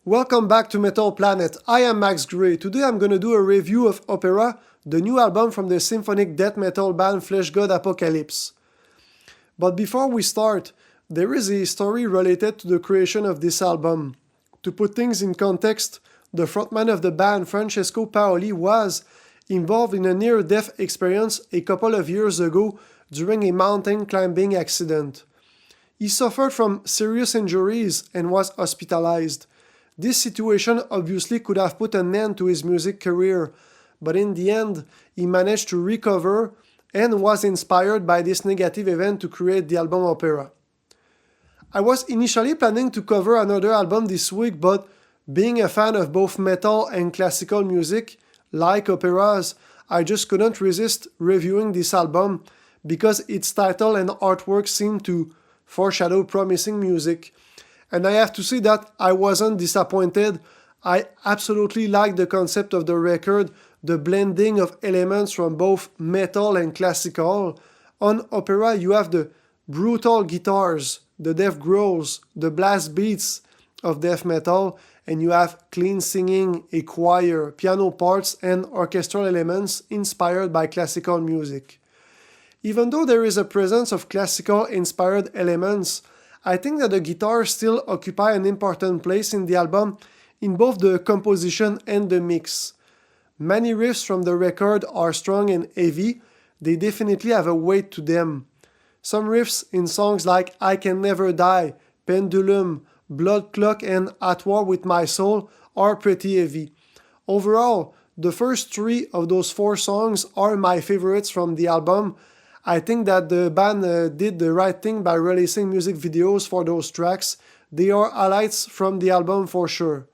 Welcome back to Metal Planet. I am Max Gray. Today I'm going to do a review of Opera, the new album from the symphonic death metal band Fleshgod Apocalypse. But before we start, there is a story related to the creation of this album. To put things in context, the frontman of the band, Francesco Paoli, was involved in a near-death experience a couple of years ago during a mountain climbing accident. He suffered from serious injuries and was hospitalized. This situation obviously could have put an end to his music career, but in the end, he managed to recover and was inspired by this negative event to create the album Opera. I was initially planning to cover another album this week, but being a fan of both metal and classical music, like operas, I just couldn't resist reviewing this album because its title and artwork seemed to foreshadow promising music. And I have to say that I wasn't disappointed. I absolutely like the concept of the record, the blending of elements from both metal and classical. On Opera, you have the brutal guitars, the death growls, the blast beats of death metal, and you have clean singing, a choir, piano parts, and orchestral elements inspired by classical music. Even though there is a presence of classical-inspired elements, I think that the guitars still occupy an important place in the album in both the composition and the mix. Many riffs from the record are strong and heavy. They definitely have a weight to them. Some riffs in songs like I Can Never Die, Pendulum, Blood Clock, and At War With My Soul are pretty heavy. Overall, the first three of those four songs are my favorites from the album. I think that the band did the right thing by releasing music videos for those tracks. They are highlights from the album for sure.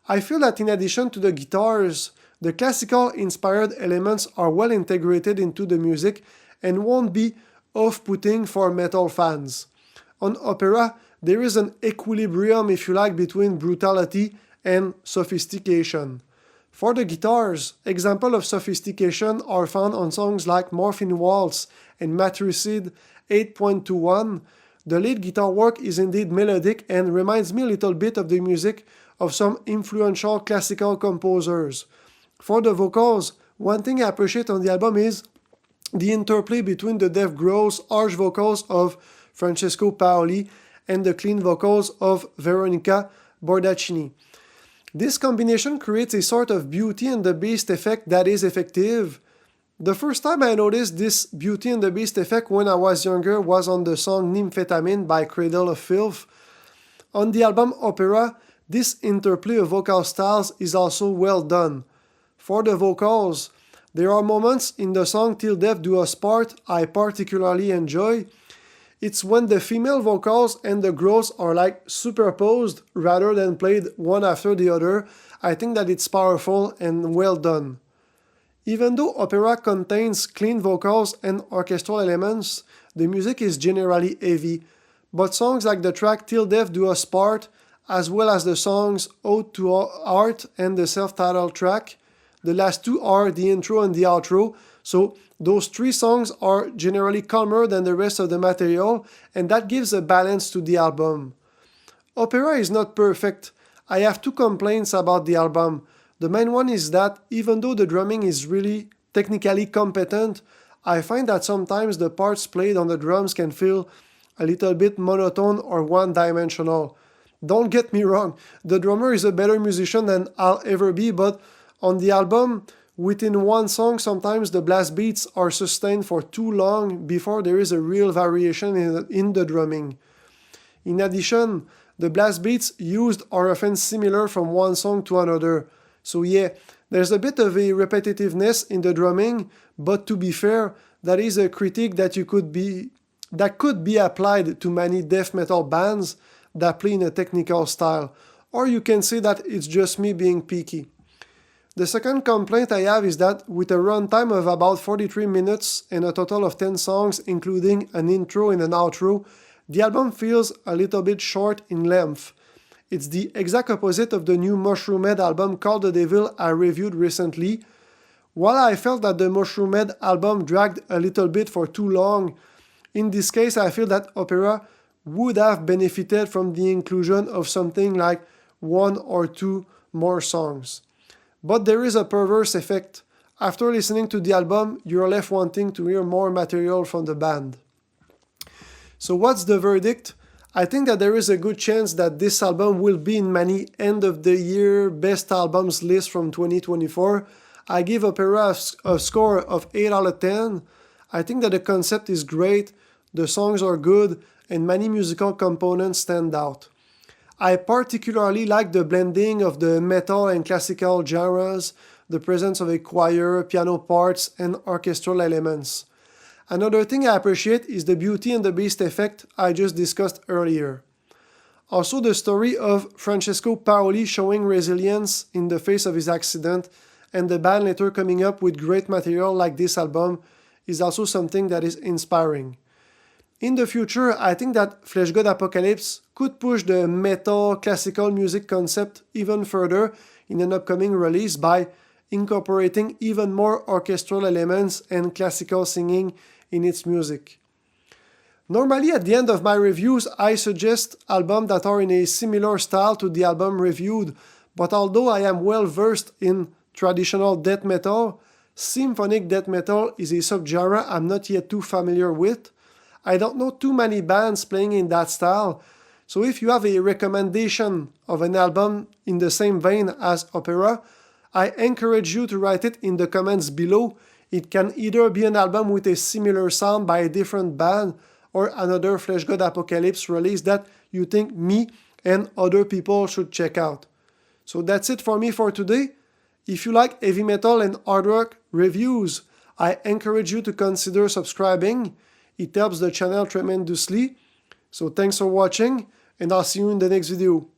I feel that in addition to the guitars, the classical-inspired elements are well integrated into the music and won't be off-putting for metal fans. On Opera, there is an equilibrium, if you like, between brutality and sophistication. For the guitars, examples of sophistication are found on songs like Morphine Waltz and Matricide 8.21. The lead guitar work is indeed melodic and reminds me a little bit of the music of some influential classical composers. For the vocals, one thing I appreciate on the album is the interplay between the death growls, harsh vocals of Francesco Paoli and the clean vocals of Veronica Bordaccini. This combination creates a sort of Beauty and the Beast effect that is effective. The first time I noticed this Beauty and the Beast effect when I was younger was on the song Nymphetamine by Cradle of Filth. On the album Opera, this interplay of vocal styles is also well done. For the vocals, there are moments in the song Till Death Do Us Part I particularly enjoy. It's when the female vocals and the growls are like superposed rather than played one after the other. I think that it's powerful and well done. Even though opera contains clean vocals and orchestral elements, the music is generally heavy. But songs like the track Till Death Do Us Part, as well as the songs Ode to Art and the self-titled track, the last two are the intro and the outro, so those three songs are generally calmer than the rest of the material, and that gives a balance to the album. Opera is not perfect. I have two complaints about the album. The main one is that even though the drumming is really technically competent, I find that sometimes the parts played on the drums can feel a little bit monotone or one-dimensional. Don't get me wrong, the drummer is a better musician than I'll ever be, but on the album, within one song, sometimes the blast beats are sustained for too long before there is a real variation in the drumming. In addition, the blast beats used are often similar from one song to another. So yeah, there's a bit of a repetitiveness in the drumming, but to be fair, that is a critique that could be applied to many death metal bands that play in a technical style. Or you can say that it's just me being picky. The second complaint I have is that with a runtime of about 43 minutes and a total of 10 songs including an intro and an outro, the album feels a little bit short in length. It's the exact opposite of the new Mushroom Head album Call the Devil I reviewed recently. While I felt that the Mushroom Head album dragged a little bit for too long, in this case I feel that Opera would have benefited from the inclusion of something like one or two more songs. But there is a perverse effect. After listening to the album, you're left wanting to hear more material from the band. So what's the verdict? I think that there is a good chance that this album will be in many end of the year best albums list from 2024. I give Opera a score of 8 out of 10. I think that the concept is great, the songs are good, and many musical components stand out. I particularly like the blending of the metal and classical genres, the presence of a choir, piano parts, and orchestral elements. Another thing I appreciate is the Beauty and the Beast effect I just discussed earlier. Also, the story of Francesco Paoli showing resilience in the face of his accident and the band later coming up with great material like this album is also something that is inspiring. In the future, I think that Fleshgod Apocalypse could push the metal classical music concept even further in an upcoming release by incorporating even more orchestral elements and classical singing in its music. Normally at the end of my reviews, I suggest albums that are in a similar style to the album reviewed, but although I am well versed in traditional death metal, symphonic death metal is a subgenre I'm not yet too familiar with. I don't know too many bands playing in that style, so if you have a recommendation of an album in the same vein as Opera, I encourage you to write it in the comments below. It can either be an album with a similar sound by a different band or another Fleshgod Apocalypse release that you think me and other people should check out. So that's it for me for today. If you like heavy metal and hard rock reviews, I encourage you to consider subscribing. It helps the channel tremendously. So thanks for watching, and I'll see you in the next video.